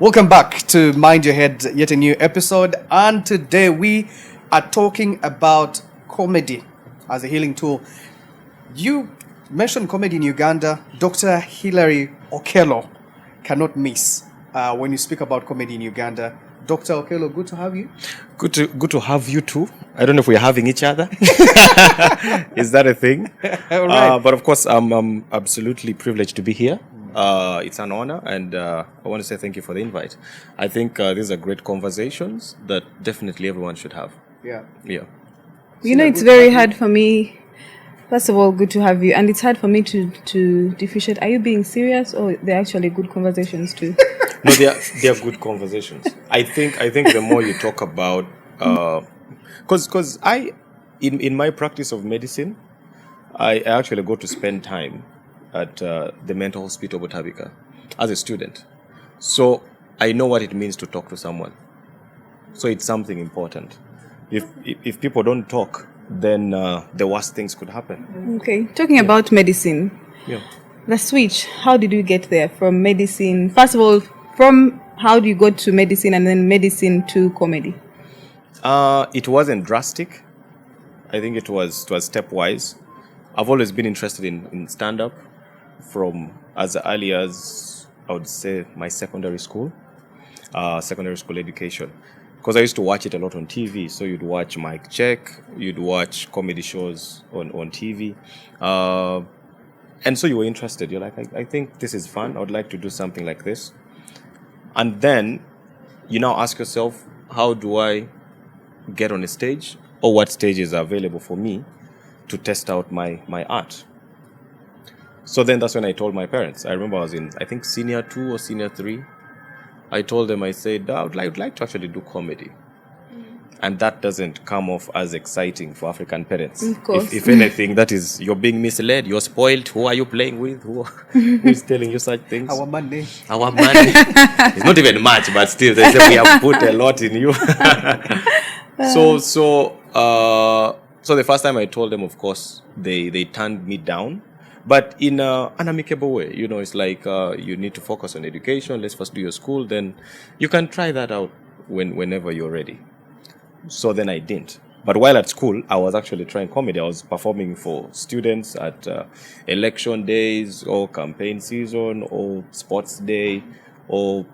Welcome back to Mind Your Head, yet a new episode. And today we are talking about comedy as a healing tool. You mentioned comedy in Uganda. Dr. Hillary Okello cannot miss when you speak about comedy in Uganda. Dr. Okello, good to have you. Good to have you too. I don't know if we're having each other. Is that a thing? All right. But of course, I'm absolutely privileged to be here. It's an honor, and I want to say thank you for the invite. I think these are great conversations that definitely everyone should have. Yeah. You know, it's very hard for me. First of all, good to have you. And it's hard for me to differentiate. Are you being serious or they're actually good conversations too? No, they are good conversations. I think the more you talk about, because in my practice of medicine, I actually go to spend time at the mental hospital Botabika as a student. So I know what it means to talk to someone. So it's something important. If people don't talk, then the worst things could happen. Okay. Talking about medicine. Yeah. The switch, how did you get there from medicine? First of all, from how do you go to medicine and then medicine to comedy? It wasn't drastic. I think it was stepwise. I've always been interested in stand-up from as early as, I would say, my secondary school education. Because I used to watch it a lot on TV. So you'd watch Mike Check, you'd watch comedy shows on TV. And so you were interested. You're like, I think this is fun. I would like to do something like this. And then you now ask yourself, how do I get on a stage? Or what stages are available for me to test out my art? So then that's when I told my parents. I remember I was in, I think, senior 2 or senior 3. I told them, I said, I would like to actually do comedy. And that doesn't come off as exciting for African parents. Of course. If anything, that is, you're being misled, you're spoiled. Who are you playing with? Who's telling you such things? Our money. It's not even much, but still, they say we have put a lot in you. So the first time I told them, of course, they turned me down. But in an amicable way, you know, it's like you need to focus on education. Let's first do your school, then you can try that out whenever you're ready. So then I didn't. But while at school, I was actually trying comedy. I was performing for students at election days or campaign season or sports day or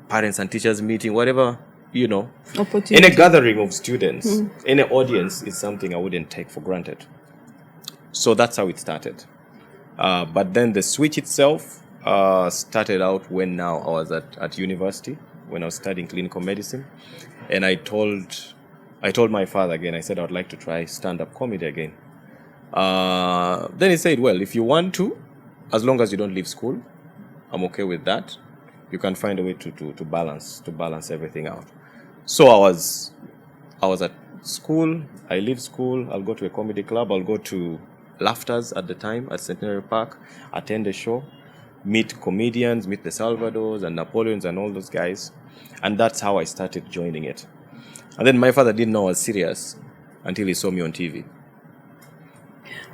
parents and teachers meeting, whatever, you know. Opportunity. In a gathering of students, in an audience is something I wouldn't take for granted. So that's how it started. But then the switch itself started out when now I was at university, when I was studying clinical medicine. And I told my father again, I said I would like to try stand-up comedy again. Then he said, well, if you want to, as long as you don't leave school, I'm okay with that. You can find a way to balance everything out. So I was at school, I leave school, I'll go to a comedy club, I'll go to Laughters at the time at Centenary Park, attend a show, meet comedians, meet the Salvadors and Napoleons and all those guys. And that's how I started joining it. And then my father didn't know I was serious until he saw me on TV.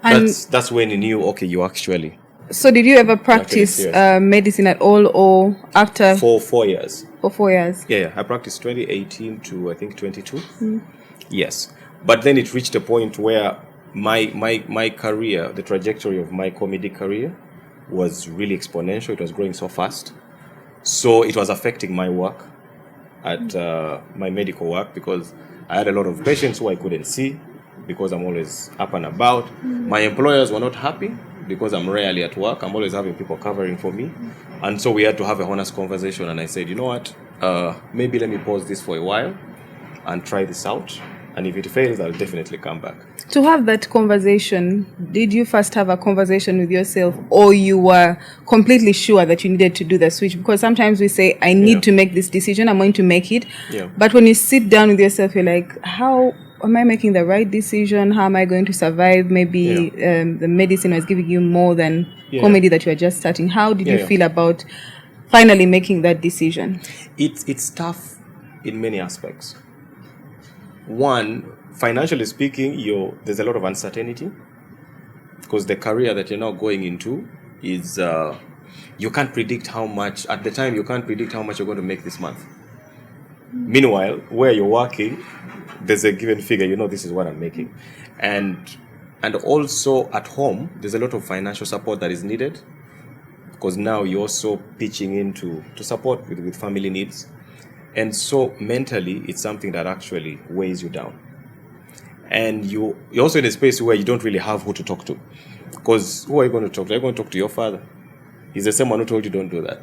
And that's when he knew, okay, you actually. so did you ever practice medicine at all or after? For 4 years. For 4 years? Yeah. I practiced 2018 to, I think, 22. Yes. But then it reached a point where my career, the trajectory of my comedy career was really exponential. It was growing so fast. So it was affecting my work at my medical work because I had a lot of patients who I couldn't see because I'm always up and about. My employers were not happy because I'm rarely at work. I'm always having people covering for me. And so we had to have a honest conversation. And I said, you know what, maybe let me pause this for a while and try this out. And if it fails, I'll definitely come back. To have that conversation, did you first have a conversation with yourself or you were completely sure that you needed to do the switch? Because sometimes we say, I need to make this decision, I'm going to make it. Yeah. But when you sit down with yourself, you're like, how am I making the right decision? How am I going to survive? Maybe the medicine was giving you more than comedy that you are just starting. How did you feel about finally making that decision? It's tough in many aspects. One, financially speaking, there's a lot of uncertainty because the career that you're now going into is you can't predict how much, at the time, you can't predict how much you're going to make this month. Meanwhile, where you're working, there's a given figure, you know, this is what I'm making. And also at home, there's a lot of financial support that is needed, because now you're also pitching in to support with family needs. And so mentally, it's something that actually weighs you down. And you're also in a space where you don't really have who to talk to. Because who are you going to talk to? Are you going to talk to your father? He's the same one who told you don't do that.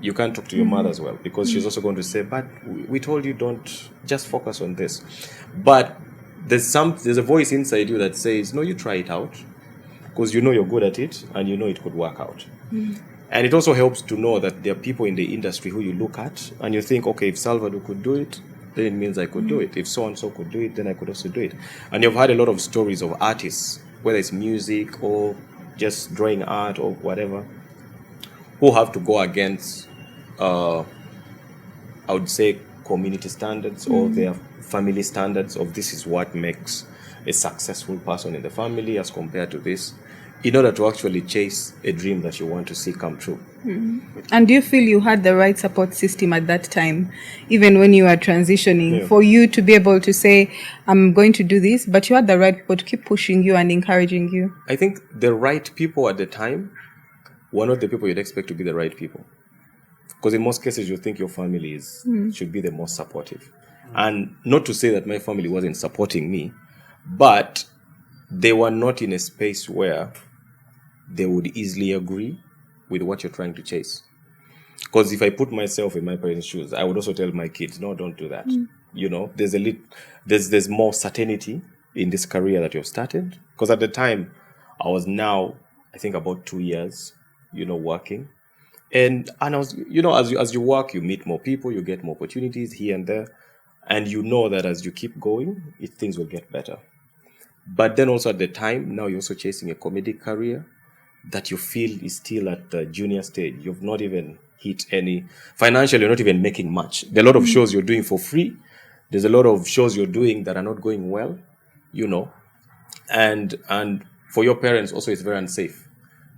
You can't talk to your mother as well, because she's also going to say, but we told you don't, just focus on this. But there's a voice inside you that says, no, you try it out, because you know you're good at it and you know it could work out. And it also helps to know that there are people in the industry who you look at and you think, okay, if Salvador could do it, then it means I could do it. If so-and-so could do it, then I could also do it. And you've had a lot of stories of artists, whether it's music or just drawing art or whatever, who have to go against, I would say, community standards or their family standards of this is what makes a successful person in the family as compared to this, in order to actually chase a dream that you want to see come true. And do you feel you had the right support system at that time, even when you were transitioning, for you to be able to say, I'm going to do this, but you had the right people to keep pushing you and encouraging you? I think the right people at the time were not the people you'd expect to be the right people. Because in most cases, you think your family should be the most supportive. And not to say that my family wasn't supporting me, but they were not in a space where they would easily agree with what you're trying to chase. Because if I put myself in my parents' shoes, I would also tell my kids, no, don't do that. You know, there's more certainty in this career that you've started. Because at the time, I was now, I think, about 2 years, you know, working. And I was, you know, as you work, you meet more people, you get more opportunities here and there. And you know that as you keep going, things will get better. But then also at the time, now you're also chasing a comedic career that you feel is still at the junior stage. You've not even hit any, financially, you're not even making much. There are a lot of shows you're doing for free. There's a lot of shows you're doing that are not going well, you know. And for your parents also, it's very unsafe,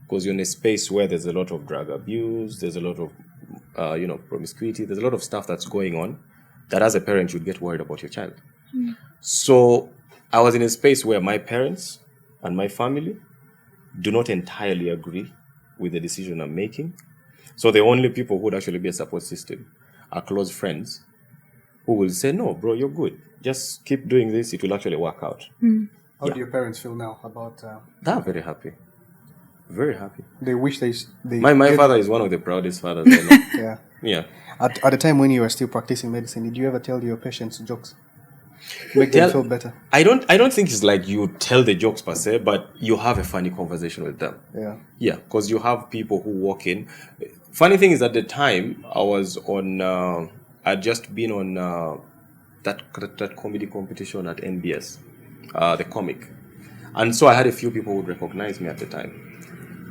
because you're in a space where there's a lot of drug abuse, there's a lot of, promiscuity, there's a lot of stuff that's going on that as a parent, you'd get worried about your child. So I was in a space where my parents and my family do not entirely agree with the decision I'm making. So the only people who would actually be a support system are close friends who will say, no, bro, you're good. Just keep doing this. It will actually work out. How do your parents feel now about... They're very happy. Very happy. They wish they my father is one of the proudest fathers I know. Yeah. Yeah. At the time when you were still practicing medicine, did you ever tell your patients jokes? Make them feel better? I don't think it's like you tell the jokes per se, but you have a funny conversation with them. Yeah. Yeah, because you have people who walk in. Funny thing is, at the time, I was on... I'd just been on that comedy competition at NBS, the comic. And so I had a few people who would recognize me at the time.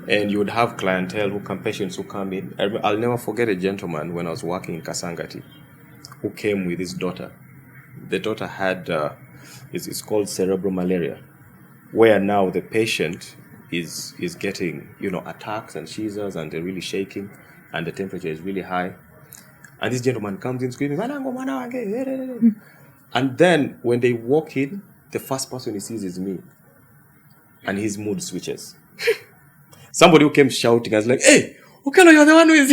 And you would have clientele patients who come in. I'll never forget a gentleman when I was working in Kasangati who came with his daughter. The daughter had, it's called cerebral malaria, where now the patient is getting, attacks and seizures, and they're really shaking, and the temperature is really high. And this gentleman comes in screaming, and then when they walk in, the first person he sees is me. And his mood switches. Somebody who came shouting, I was like, hey, Okello, you're the one who is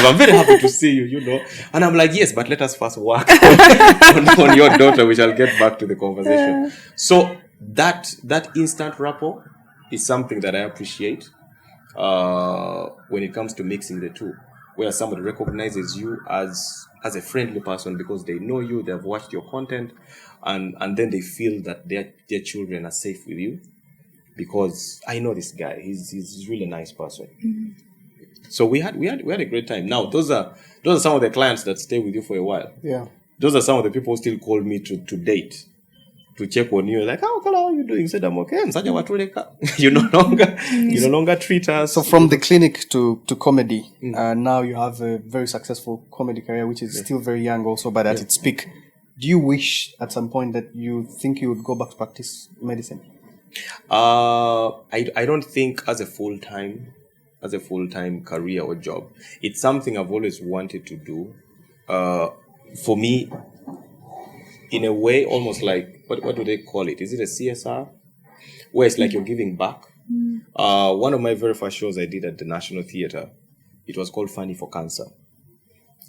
I'm very happy to see you, And I'm like, yes, but let us first work on your daughter. We shall get back to the conversation. So that instant rapport is something that I appreciate when it comes to mixing the two, where somebody recognizes you as a friendly person because they know you, they've watched your content, and then they feel that their children are safe with you. Because I know this guy, he's really a nice person. So we had a great time. Now those are some of the clients that stay with you for a while. Yeah. Those are some of the people who still call me to date, to check on you. Like, how are you doing? Said I'm okay. You no longer treat us. So from the clinic to comedy, now you have a very successful comedy career, which is still very young also, but at its peak. Do you wish at some point that you think you would go back to practice medicine? I don't think as a full-time career or job. It's something I've always wanted to do. For me, in a way, almost like, what do they call it? Is it a CSR? Where it's like you're giving back. One of my very first shows I did at the National Theatre, it was called Funny for Cancer.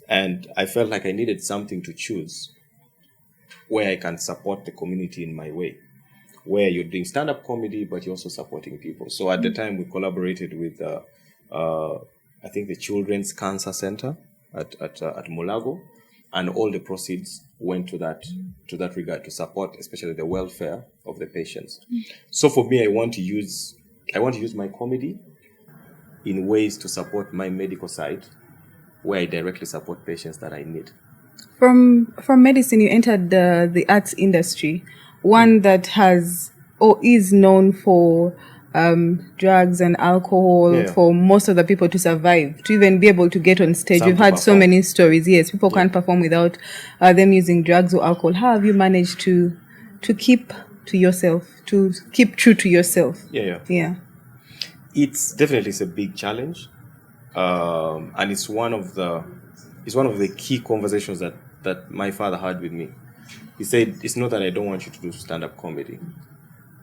And I felt like I needed something to choose where I can support the community in my way, where you're doing stand-up comedy, but you're also supporting people. So at the time, we collaborated with, I think, the Children's Cancer Center at Mulago, and all the proceeds went to that regard, to support especially the welfare of the patients. So for me, I want to use my comedy in ways to support my medical side, where I directly support patients that I need. From medicine, you entered the arts industry, one that has or is known for drugs and alcohol for most of the people to survive, to even be able to get on stage. We've had so many stories. Yes, people can't perform without them using drugs or alcohol. How have you managed to keep to yourself, to keep true to yourself? Yeah. It's definitely a big challenge, and it's one of the key conversations that my father had with me. He said, "It's not that I don't want you to do stand-up comedy.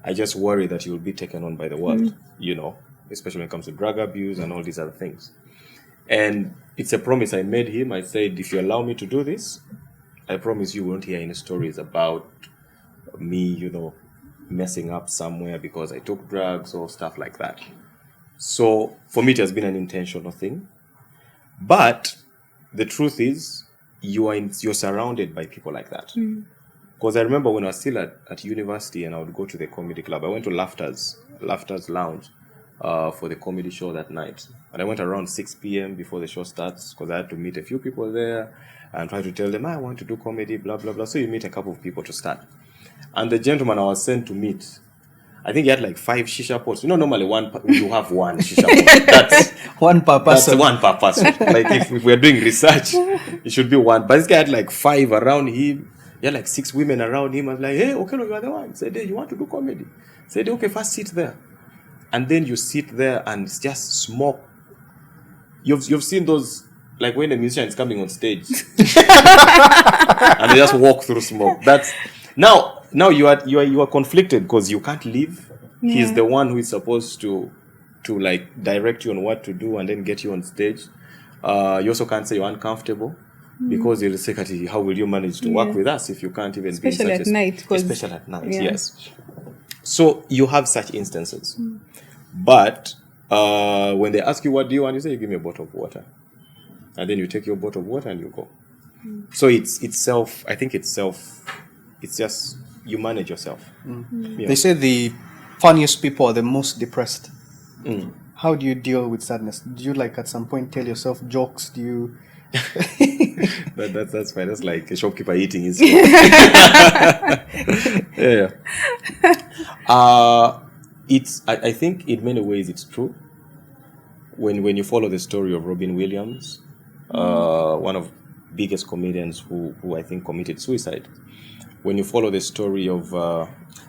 I just worry that you'll be taken on by the world, especially when it comes to drug abuse and all these other things." And it's a promise I made him. I said, "If you allow me to do this, I promise you won't hear any stories about me, messing up somewhere because I took drugs or stuff like that." So for me, it has been an intentional thing. But the truth is, you're surrounded by people like that. Because I remember when I was still at university and I would go to the comedy club, I went to Laughter's Lounge for the comedy show that night. And I went around 6 p.m. before the show starts, because I had to meet a few people there and try to tell them, I want to do comedy, blah, blah, blah. So you meet a couple of people to start. And the gentleman I was sent to meet, I think he had like 5 shisha pots. Normally you have one shisha pot. That's one per person. That's one per person. Like if we're doing research, it should be one. But this guy had like 5 around him. He had like 6 women around him. I was like, "Hey, Okello, you are the one." He said, "Hey, you want to do comedy?" I said, "Okay, first sit there." And then you sit there and it's just smoke. You've seen those, like when a musician is coming on stage and they just walk through smoke. That's now you are conflicted because you can't leave. He's the one who is supposed to like direct you on what to do and then get you on stage. You also can't say you're uncomfortable, because you'll say, "How will you manage to work with us if you can't even be in such at night?" Especially at night, yes. So you have such instances. But when they ask you what do you want, you say, "You give me a bottle of water." And then you take your bottle of water and you go. So it's just you manage yourself. They say the funniest people are the most depressed. How do you deal with sadness? Do you at some point tell yourself jokes? Do you that's fine. That's like a shopkeeper eating his I think in many ways it's true. When you follow the story of Robin Williams, one of biggest comedians who I think committed suicide. When you follow the story of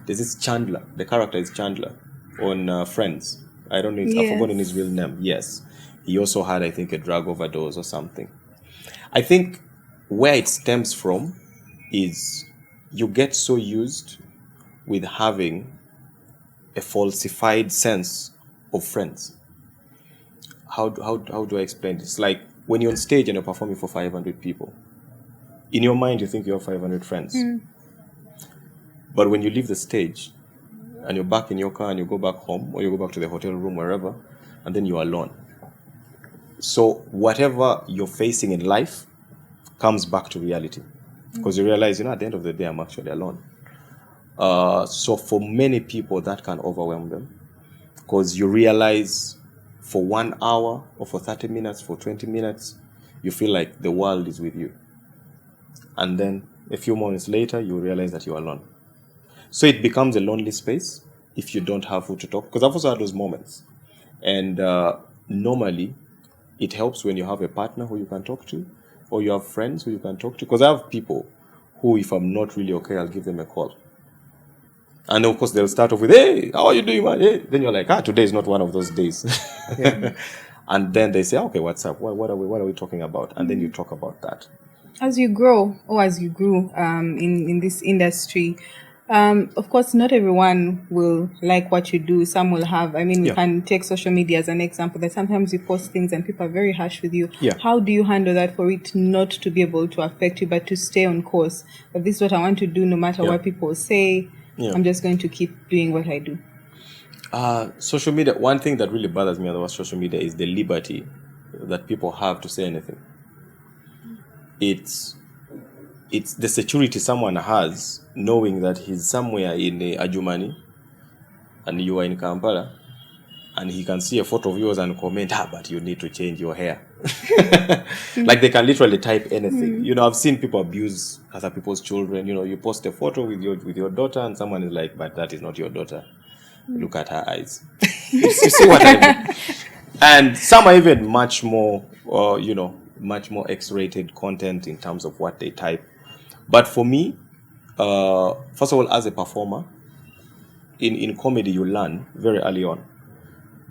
there's this Chandler, the character is Chandler on Friends. I don't know, I've forgotten his real name. Yes. He also had, I think, a drug overdose or something. I think where it stems from is you get so used with having a falsified sense of friends. How do I explain this? Like when you're on stage and you're performing for 500 people, in your mind you think you have 500 friends. But when you leave the stage and you're back in your car and you go back home or you go back to the hotel room, wherever, and then you're alone. So whatever you're facing in life comes back to reality, because you realize, at the end of the day, I'm actually alone. So for many people, that can overwhelm them, because you realize for 1 hour or for 30 minutes, for 20 minutes, you feel like the world is with you. And then a few moments later, you realize that you're alone. So it becomes a lonely space if you don't have who to talk. Because I've also had those moments. And normally, it helps when you have a partner who you can talk to, or you have friends who you can talk to. Because I have people who, if I'm not really okay, I'll give them a call. And of course, they'll start off with, hey, how are you doing, man? Hey. Then you're like, today is not one of those days. Yeah. And then they say, okay, what's up? What are we talking about? And then you talk about that. As you grow, or as you grew in this industry, of course, not everyone will like what you do. Some will have, we can take social media as an example, that sometimes you post things and people are very harsh with you. Yeah. How do you handle that for it not to be able to affect you, but to stay on course? But this is what I want to do, no matter what people say. Yeah. I'm just going to keep doing what I do. Social media, one thing that really bothers me about social media is the liberty that people have to say anything. It's the security someone has knowing that he's somewhere in Ajumani and you are in Kampala and he can see a photo of yours and comment, but you need to change your hair. Like they can literally type anything. I've seen people abuse other people's children. You post a photo with your daughter and someone is like, but that is not your daughter. Look at her eyes. You see what I mean? And some are even much more, much more X-rated content in terms of what they type. But for me, first of all, as a performer, in comedy, you learn very early on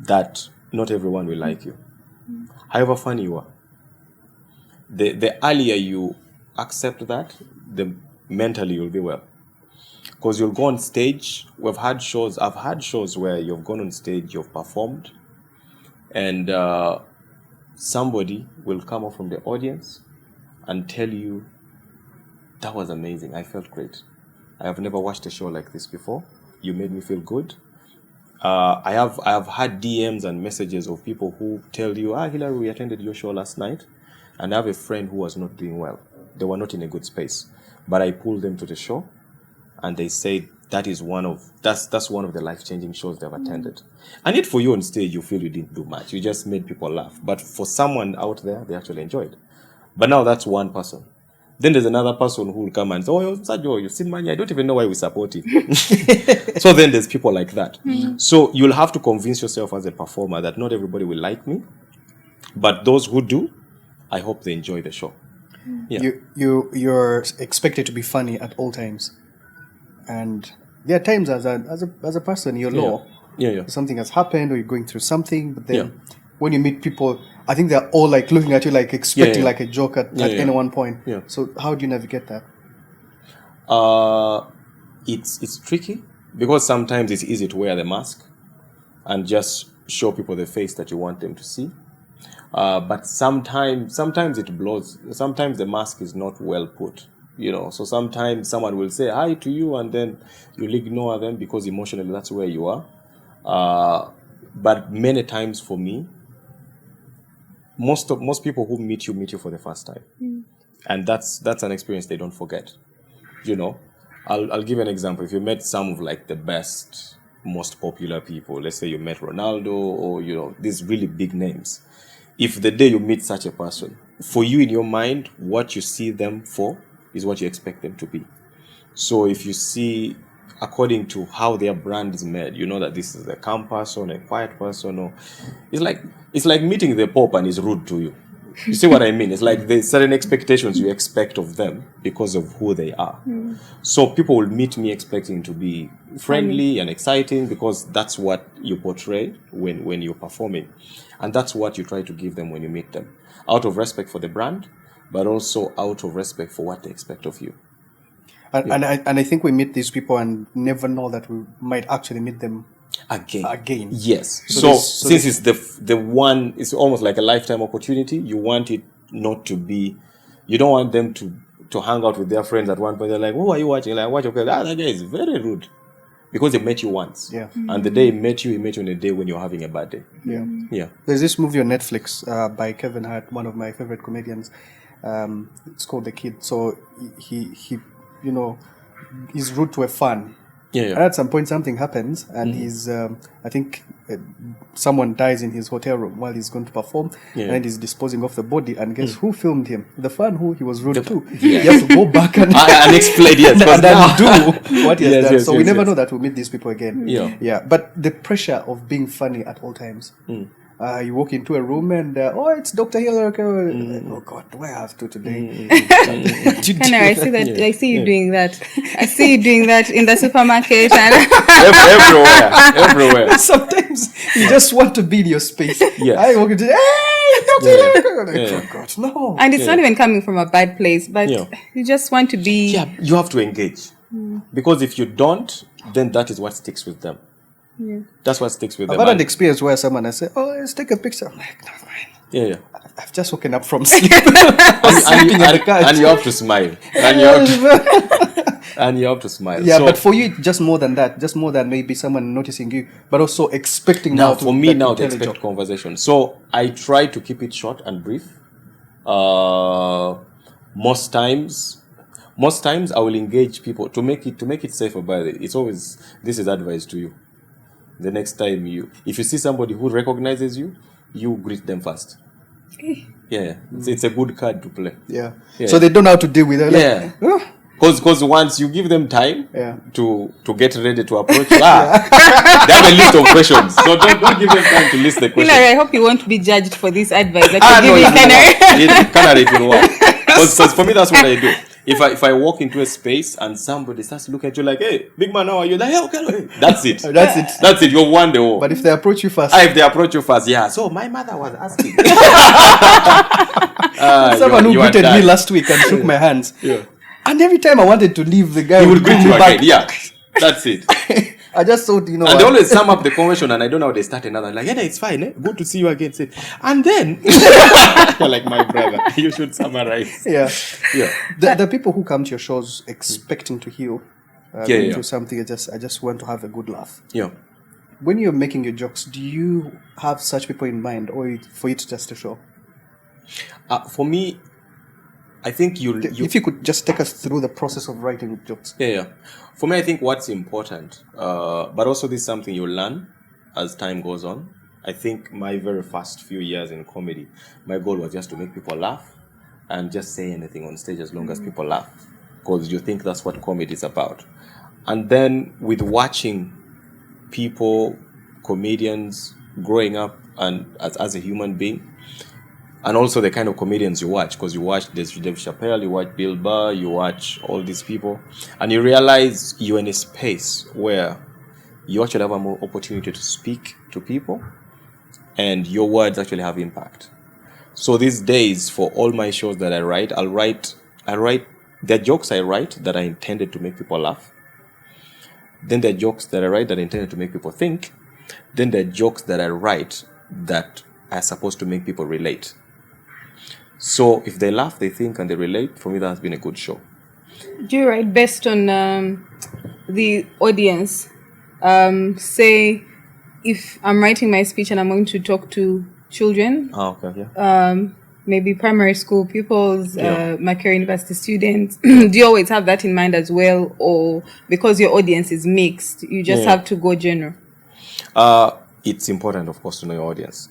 that not everyone will like you. However funny you are, the earlier you accept that, the mentally you'll be well. Because you'll go on stage. I've had shows where you've gone on stage, you've performed, and somebody will come up from the audience and tell you, that was amazing. I felt great. I have never watched a show like this before. You made me feel good. I have had DMs and messages of people who tell you, Hilary, we attended your show last night, and I have a friend who was not doing well. They were not in a good space, but I pulled them to the show, and they said that's one of the life-changing shows they've attended. And yet for you on stage, you feel you didn't do much. You just made people laugh. But for someone out there, they actually enjoyed. But now that's one person. Then there's another person who will come and say, Sajo, you've seen money. I don't even know why we support it. So then there's people like that. So you'll have to convince yourself as a performer that not everybody will like me. But those who do, I hope they enjoy the show. Yeah. You're expected to be funny at all times. And there are times as a person, you're low. Yeah. Something has happened or you're going through something. But then when you meet people, I think they're all like looking at you like expecting like a joke at any one point. Yeah. So how do you navigate that? It's tricky because sometimes it's easy to wear the mask and just show people the face that you want them to see. But sometimes it blows. Sometimes the mask is not well put. So sometimes someone will say hi to you and then you'll ignore them because emotionally that's where you are. But many times for me, most people who meet you for the first time. And that's an experience they don't forget. I'll give you an example. If you met some of like the best, most popular people, let's say you met Ronaldo or, these really big names. If the day you meet such a person, for you in your mind, what you see them for is what you expect them to be. So if you see, according to how their brand is made, you know that this is a calm person, a quiet person, or it's like meeting the Pope and he's rude to you. You see what I mean? It's like there's certain expectations you expect of them because of who they are. So people will meet me expecting to be friendly and exciting because that's what you portray when you're performing. And that's what you try to give them when you meet them. Out of respect for the brand, but also out of respect for what they expect of you. And I think we meet these people and never know that we might actually meet them again. Yes. So since it's the one, it's almost like a lifetime opportunity. You want it not to be. You don't want them to hang out with their friends at one point. They're like, "What are you watching?" Like, "Watch okay." That guy is very rude because they met you once. Yeah. And the day he met you on a day when you're having a bad day. Yeah. Yeah. There's this movie on Netflix by Kevin Hart, one of my favorite comedians. It's called The Kid. So he is rude to a fan. Yeah. And at some point, something happens, and he's, I think, someone dies in his hotel room while he's going to perform, and he's disposing of the body. And guess who filmed him? The fan who he was rude to. Yeah. He has to go back and explain, yes, and do what he has done. So we never know that we'll meet these people again. Yeah. But the pressure of being funny at all times. You walk into a room and it's Dr. Hillary Okello. Oh God, do I have to today? Canary, I see that. I see you doing that. I see you doing that in the supermarket and everywhere. Sometimes you just want to be in your space. Yes. I walk into, hey, Dr. Hillary Okello. Oh God, no. and it's not even coming from a bad place, but you just want to be. Yeah, you have to engage because if you don't, then that is what sticks with them. Yeah. That's what sticks with them. I've had an experience where someone has said, "Oh, let's take a picture." I'm like, "No, fine." Yeah. I've just woken up from sleep. and you have to smile. And you have to smile. Yeah, so, but for you, just more than that, just more than maybe someone noticing you, but also expecting now for me now to expect conversation. So I try to keep it short and brief. Most times I will engage people to make it safer. By the way, it's always, this is advice to you. The next time if you see somebody who recognizes you, you greet them first. Yeah. It's a good card to play. Yeah. So they don't know how to deal with it. Yeah. Because once you give them time to get ready to approach you, they have a list of questions. So don't give them time to list the questions. Hilary, I hope you won't be judged for this advice that you're giving Canary. Canary, it will work. Because for me, that's what I do. If I walk into a space and somebody starts looking at you like, hey, big man, how are you? Like, hey, okay, that's it. That's it. You've won the war. But if they approach you first. If they approach you first, yeah. So my mother was asking. Someone who greeted me last week and shook my hands. Yeah. And every time I wanted to leave, the guy he would greet you back. Again. Yeah. That's it. I just thought, And they always sum up the conversation, and I don't know how they start another. Like, yeah, it's fine, eh? Good to see you again. Say, and then, you're like, my brother, you should summarize. Yeah. The people who come to your shows expecting to heal, to something, I just want to have a good laugh. Yeah. When you're making your jokes, do you have such people in mind, or for it just a show? For me, I think if you could just take us through the process of writing jokes. Yeah. For me, I think what's important, but also this is something you learn as time goes on. I think my very first few years in comedy, my goal was just to make people laugh and just say anything on stage as long as people laugh, because you think that's what comedy is about. And then with watching people, comedians growing up and as a human being, and also the kind of comedians you watch, because you watch Dave Chappelle, you watch Bill Burr, you watch all these people, and you realize you're in a space where you actually have an opportunity to speak to people, and your words actually have impact. So these days, for all my shows that I write, I write there are jokes I write that are intended to make people laugh. Then there are jokes that I write that are intended to make people think. Then there are jokes that I write that are supposed to make people relate. So if they laugh, they think, and they relate, for me that has been a good show. Do you write based on the audience? Say, if I'm writing my speech and I'm going to talk to children, maybe primary school pupils, Makerere University students, do you always have that in mind as well? Or because your audience is mixed, you just have to go general? It's important, of course, to know your audience.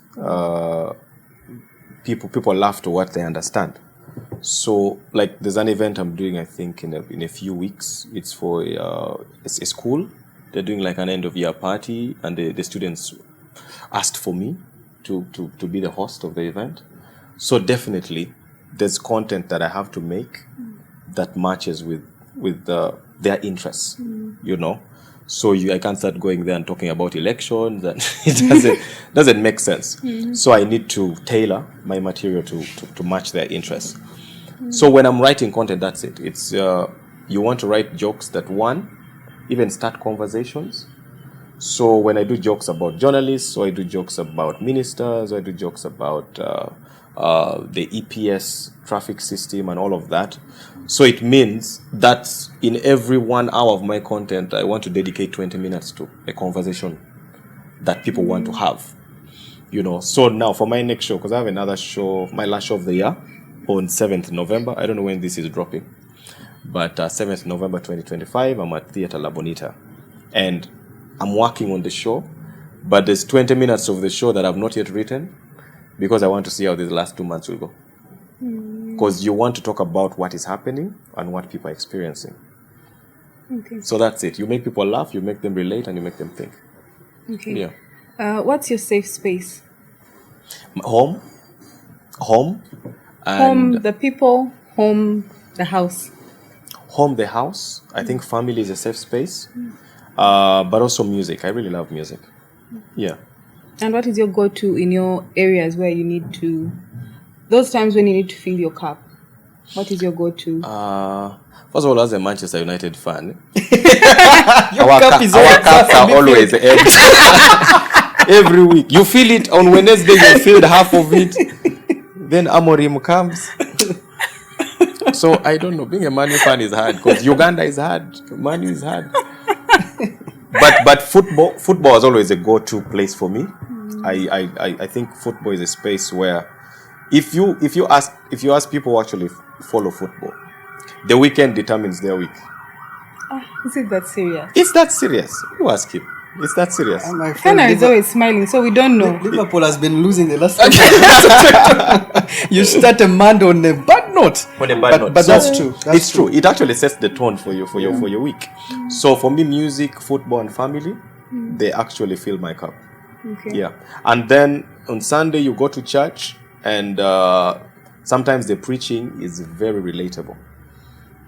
People laugh to what they understand. So, like, there's an event I'm doing, I think, in a few weeks. It's for a school. They're doing like an end of year party, and the students asked for me to be the host of the event. So definitely, there's content that I have to make that matches with their interests. You know. So I can't start going there and talking about elections, and it doesn't make sense. So I need to tailor my material to match their interests. So when I'm writing content, that's it. It's you want to write jokes that even start conversations. So when I do jokes about journalists, or I do jokes about ministers, or I do jokes about the EPS traffic system and all of that. So it means that in every 1 hour of my content, I want to dedicate 20 minutes to a conversation that people want to have. You know, so now for my next show, because I have another show, my last show of the year, on 7th November. I don't know when this is dropping, but 7th November 2025, I'm at Theatre La Bonita. And I'm working on the show, but there's 20 minutes of the show that I've not yet written, because I want to see how these last 2 months will go. Because you want to talk about what is happening and what people are experiencing. Okay. So that's it. You make people laugh, you make them relate, and you make them think. Okay. Yeah. What's your safe space? Home, and Home, the people, home, the house. home, the house. I think family is a safe space, but also music. I really love music. Yeah. And what is your go-to in your areas where you need to, those times when you need to fill your cup? What is your go-to? First of all, as a Manchester United fan, Your our, cup is our always cups are empty. always empty. Every week. You feel it on Wednesday, you filled half of it. Then Amorim comes. So I don't know. Being a Man U fan is hard because Uganda is hard. Man U is hard. But football is always a go-to place for me. I think football is a space where if you ask people who actually follow football, the weekend determines their week. Is it that serious? It's that serious. You ask him. It's that serious. My friend, Canary is always smiling, so we don't know. Liverpool has been losing the last couple. You start a month on a bad note. On a bad note. But So, that's true. It's true. It actually sets the tone for your week. So for me, music, football, and family, they actually fill my cup. Okay. Yeah. And then on Sunday you go to church, and sometimes the preaching is very relatable.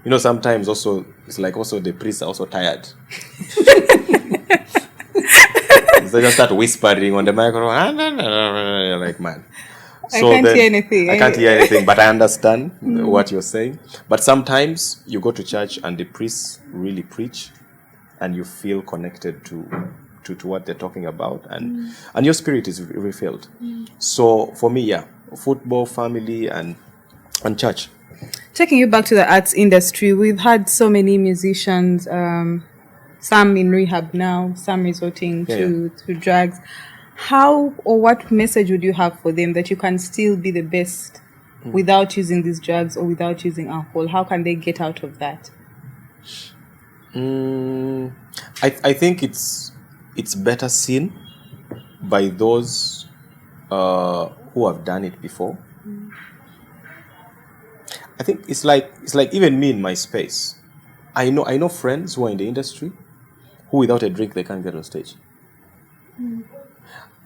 You know, sometimes also it's like also the priests are also tired. So they just start whispering on the microphone. You're like, man. I can't hear anything. I can't hear anything, but I understand what you're saying. But sometimes you go to church and the priests really preach, and you feel connected to what they're talking about, and your spirit is refilled. So for me, yeah, football, family, and church. Taking you back to the arts industry, we've had so many musicians, some in rehab now, some resorting to drugs. How or what message would you have for them that you can still be the best without using these drugs or without using alcohol? How can they get out of that? I think it's better seen by those who have done it before. I think it's like even me in my space. I know friends who are in the industry who without a drink they can't get on stage.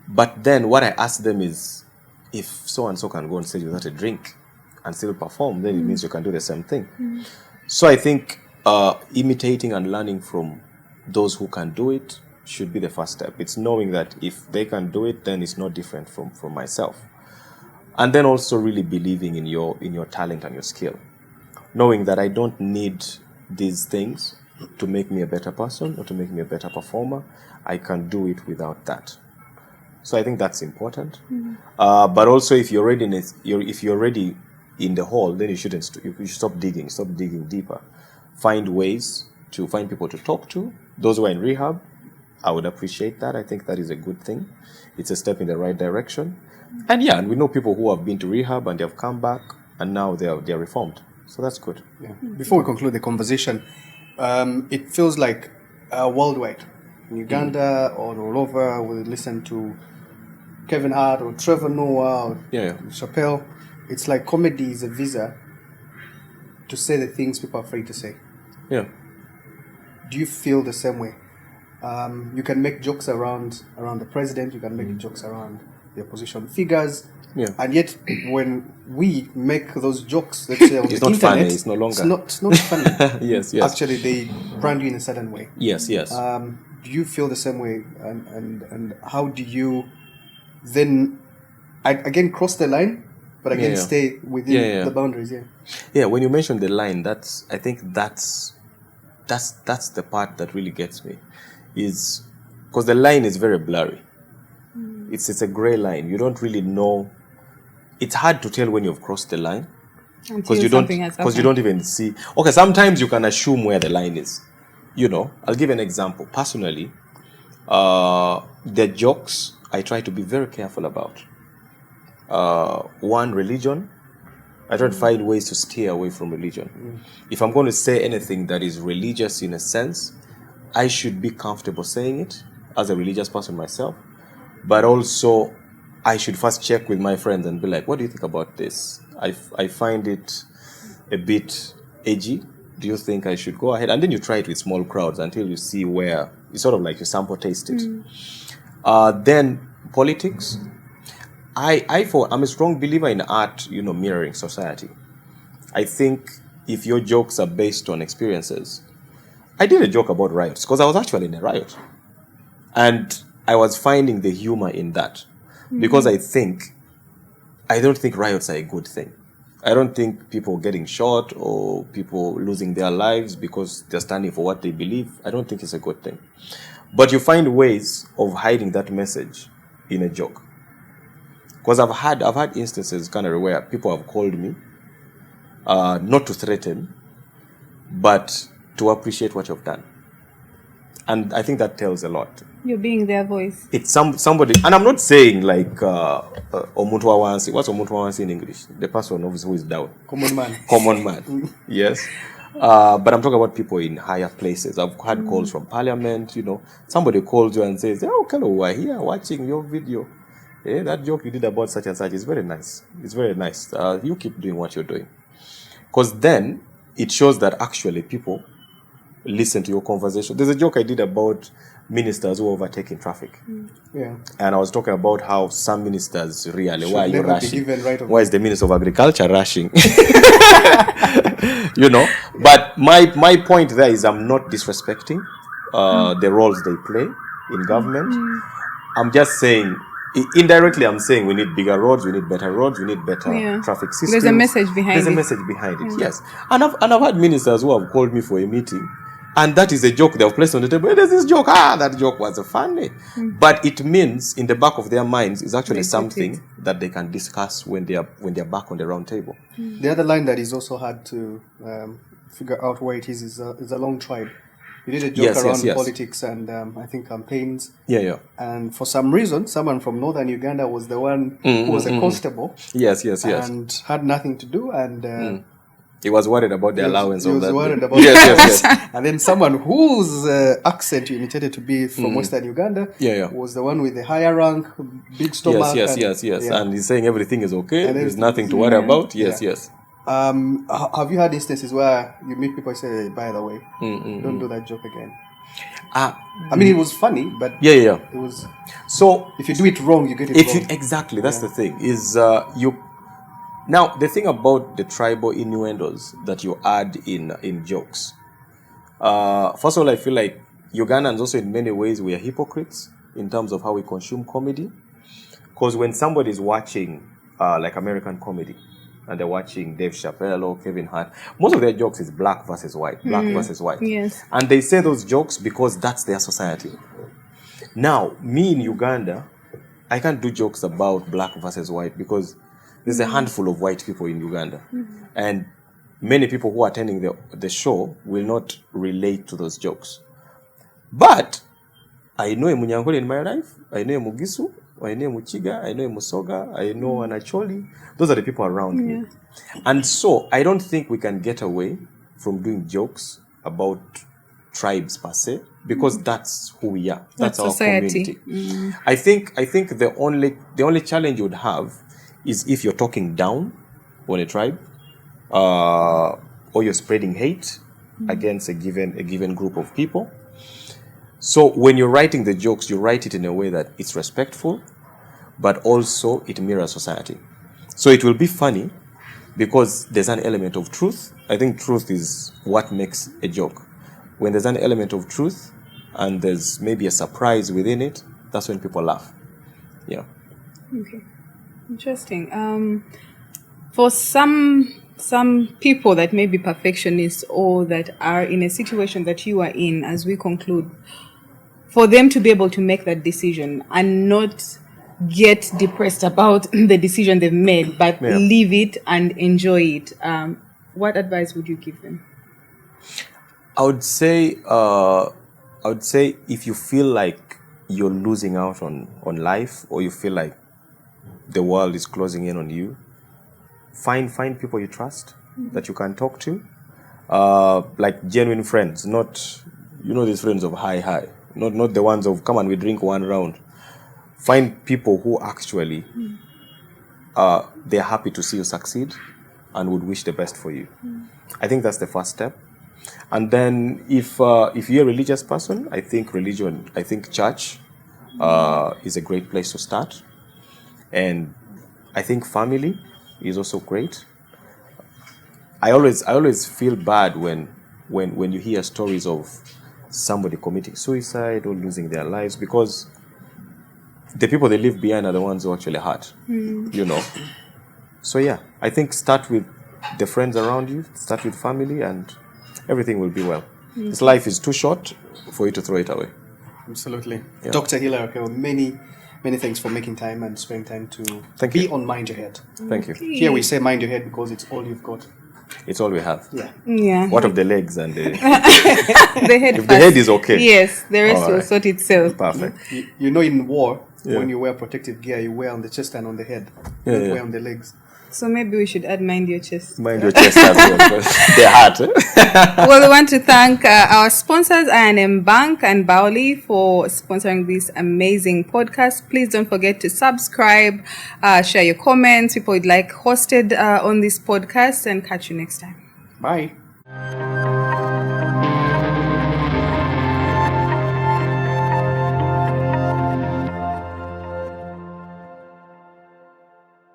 But then what I ask them is, if so and so can go on stage without a drink and still perform, then it means you can do the same thing. So I think imitating and learning from those who can do it should be the first step. It's knowing that if they can do it, then it's not different from myself. And then also really believing in your talent and your skill. Knowing that I don't need these things to make me a better person or to make me a better performer. I can do it without that. So I think that's important. But also if you're already in the hole, then you should stop digging deeper. Find ways to find people to talk to. Those who are in rehab, I would appreciate that. I think that is a good thing. It's a step in the right direction. And we know people who have been to rehab and they have come back and now they're reformed. So that's good. Yeah. Before we conclude the conversation, it feels like worldwide, in Uganda or all over, we listen to Kevin Hart or Trevor Noah or Chappelle. It's like comedy is a visa to say the things people are afraid to say. Yeah. Do you feel the same way? You can make jokes around the president. You can make jokes around the opposition figures. Yeah. And yet, when we make those jokes, let's say on It's the not internet, funny. It's no longer. It's not funny. Yes. Actually, they brand you in a certain way. Yes. Do you feel the same way? And how do you then again cross the line, but again stay within the boundaries? Yeah. When you mention the line, I think that's the part that really gets me, is because the line is very blurry. It's a gray line. You don't really know. It's hard to tell when you've crossed the line because you don't even see. Okay, sometimes you can assume where the line is. You know, I'll give an example. Personally, the jokes I try to be very careful about. One, religion. I try to find ways to steer away from religion. If I'm going to say anything that is religious in a sense, I should be comfortable saying it as a religious person myself. But also, I should first check with my friends and be like, what do you think about this? I find it a bit edgy. Do you think I should go ahead? And then you try it with small crowds until you see where, it's sort of like you sample taste it. Then politics. I'm a strong believer in art, mirroring society. I think if your jokes are based on experiences, I did a joke about riots because I was actually in a riot. And I was finding the humor in that because I don't think riots are a good thing. I don't think people getting shot or people losing their lives because they're standing for what they believe, I don't think it's a good thing. But you find ways of hiding that message in a joke. Because I've had instances, Canary, where people have called me, not to threaten, but to appreciate what you've done. And I think that tells a lot. You're being their voice. It's somebody, and I'm not saying like Omuntu Awansi. What's Omuntu Awansi in English? The person who is down. Common man. Common man. Yes. But I'm talking about people in higher places. I've had calls from Parliament. Somebody calls you and says, "Oh, Okello, we're here watching your video. That joke you did about such and such is very nice. It's very nice. You keep doing what you're doing." Because then it shows that actually people listen to your conversation. There's a joke I did about ministers who are overtaking traffic. Yeah. And I was talking about how some ministers really, why are you rushing? Why is the Minister of Agriculture rushing? But my point there is I'm not disrespecting the roles they play in government. I'm just saying, indirectly I'm saying we need bigger roads, we need better roads, we need better traffic systems. There's a message behind it. Yes. And I've had ministers who have called me for a meeting, and that is a joke they've placed on the table. Hey, there's this joke. That joke was funny. But it means in the back of their minds is actually something that they can discuss when they're back on the round table. The other line that is also hard to figure out where it is a long tribe. You did a joke around politics and I think campaigns. Yeah. And for some reason, someone from northern Uganda was the one who was a constable. Yes. And had nothing to do. And he was worried about the allowance of that. He was worried about yes. And then someone whose accent you imitated to be from western Uganda was the one with the higher rank, big stomach. Yes. And he's saying everything is okay. There's nothing to worry about. Yes. Have you had instances where you meet people and say, by the way, don't do that joke again? I mean, it was funny, but it was. So if you do it wrong, you get it wrong. Exactly, that's the thing. Is you. Now the thing about the tribal innuendos that you add in jokes. First of all, I feel like Ugandans also in many ways we are hypocrites in terms of how we consume comedy, because when somebody is watching like American comedy, and they're watching Dave Chappelle or Kevin Hart, most of their jokes is black versus white. Yes. And they say those jokes because that's their society. Now, me in Uganda, I can't do jokes about black versus white because there's a handful of white people in Uganda. And many people who are attending the show will not relate to those jokes. But I know a Munyankole in my life, I know a Mugisu, I know Muchiga, I know Musoga, I know Anacholi. Those are the people around me. And so I don't think we can get away from doing jokes about tribes per se, because that's who we are. That's our society. Community. I think the only challenge you would have is if you're talking down on a tribe, or you're spreading hate against a given group of people. So when you're writing the jokes, you write it in a way that it's respectful, but also it mirrors society. So it will be funny because there's an element of truth. I think truth is what makes a joke. When there's an element of truth and there's maybe a surprise within it, that's when people laugh. Yeah. Okay. Interesting. For some people that may be perfectionists or that are in a situation that you are in, as we conclude, for them to be able to make that decision and not get depressed about the decision they've made, but leave it and enjoy it, what advice would you give them? I would say if you feel like you're losing out on life, or you feel like the world is closing in on you, find people you trust that you can talk to, like genuine friends, not these friends of hi, not the ones of come and we drink one round. Find people who actually they're happy to see you succeed and would wish the best for you. I think that's the first step. And then if you're a religious person, I think church is a great place to start. And I think family is also great. I always feel bad when you hear stories of somebody committing suicide or losing their lives, because the people they leave behind are the ones who actually hurt. You know. So yeah, I think start with the friends around you, start with family, and everything will be well. This life is too short for you to throw it away. Absolutely. Yeah. Dr. Hillary Okello, many thanks for making time and spending time to Thank be you. on Mind Your Head. Thank you. Here we say mind your head because it's all you've got. It's all we have. Yeah. Yeah. What of the legs and the... The head If first. the head is okay. Yes, the rest All will right. sort itself. Perfect. You know, in war, Yeah. when you wear protective gear, you wear on the chest and on the head. You Yeah, don't yeah. wear on the legs. So maybe we should add mind your chest. Mind your chest as well, because they're hard. Well, we want to thank our sponsors, I&M Bank and Baoli, for sponsoring this amazing podcast. Please don't forget to subscribe, share your comments, people you'd like hosted on this podcast, and catch you next time. Bye.